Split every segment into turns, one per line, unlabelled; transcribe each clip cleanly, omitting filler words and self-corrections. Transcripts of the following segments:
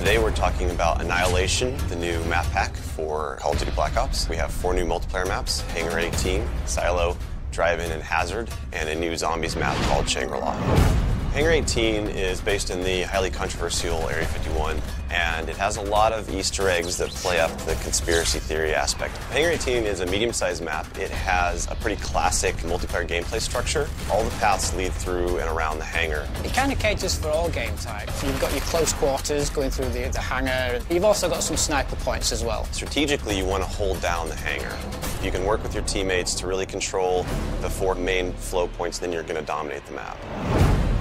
Today we're talking about Annihilation, the new map pack for Call of Duty Black Ops. We have 4 new multiplayer maps, Hangar 18, Silo, Drive-In, and Hazard, and a new zombies map called Shangri-La. Hangar 18 is based in the highly controversial Area 51, and it has a lot of Easter eggs that play up the conspiracy theory aspect. Hangar 18 is a medium-sized map. It has a pretty classic multiplayer gameplay structure. All the paths lead through and around the hangar.
It kind of caters for all game types. You've got your close quarters going through the hangar. You've also got some sniper points as well.
Strategically, you want to hold down the hangar. You can work with your teammates to really control the 4 main flow points, then you're going to dominate the map.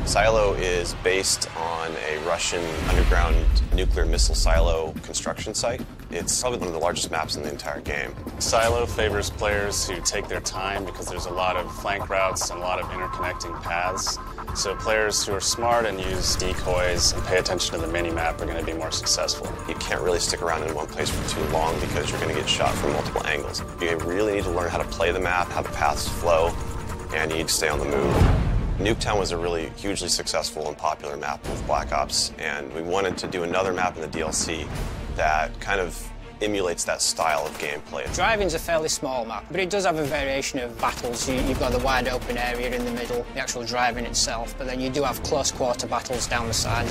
Silo is based on a Russian underground nuclear missile silo construction site. It's probably one of the largest maps in the entire game.
Silo favors players who take their time because there's a lot of flank routes and a lot of interconnecting paths. So players who are smart and use decoys and pay attention to the mini-map are going to be more successful.
You can't really stick around in one place for too long because you're going to get shot from multiple angles. You really need to learn how to play the map, how the paths flow, and you need to stay on the move. Nuketown was a really hugely successful and popular map with Black Ops, and we wanted to do another map in the DLC that kind of emulates that style of gameplay.
Drive-In's a fairly small map, but it does have a variation of battles. You've got the wide open area in the middle, the actual Drive-In itself, but then you do have close quarter battles down the side.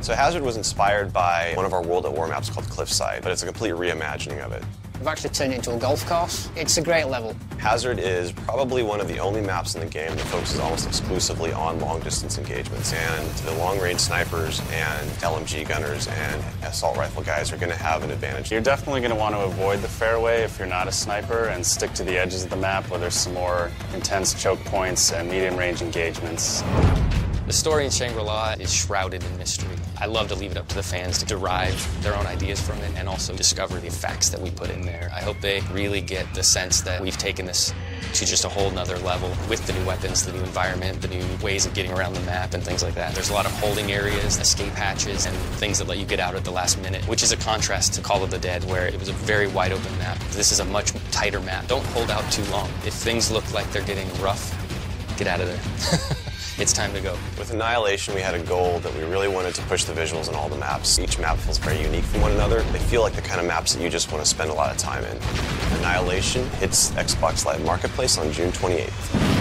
So Hazard was inspired by one of our World at War maps called Cliffside, but it's a complete reimagining of it.
We've actually turned it into a golf course. It's a great level.
Hazard is probably one of the only maps in the game that focuses almost exclusively on long-distance engagements, and the long-range snipers and LMG gunners and assault rifle guys are going to have an advantage.
You're definitely going to want to avoid the fairway if you're not a sniper and stick to the edges of the map where there's some more intense choke points and medium-range engagements.
The story in Shangri-La is shrouded in mystery. I love to leave it up to the fans to derive their own ideas from it and also discover the facts that we put in there. I hope they really get the sense that we've taken this to just a whole nother level with the new weapons, the new environment, the new ways of getting around the map and things like that. There's a lot of holding areas, escape hatches, and things that let you get out at the last minute, which is a contrast to Call of the Dead, where it was a very wide open map. This is a much tighter map. Don't hold out too long. If things look like they're getting rough, get out of there. It's time to go.
With Annihilation, we had a goal that we really wanted to push the visuals in all the maps. Each map feels very unique from one another. They feel like the kind of maps that you just want to spend a lot of time in. Annihilation hits Xbox Live Marketplace on June 28th.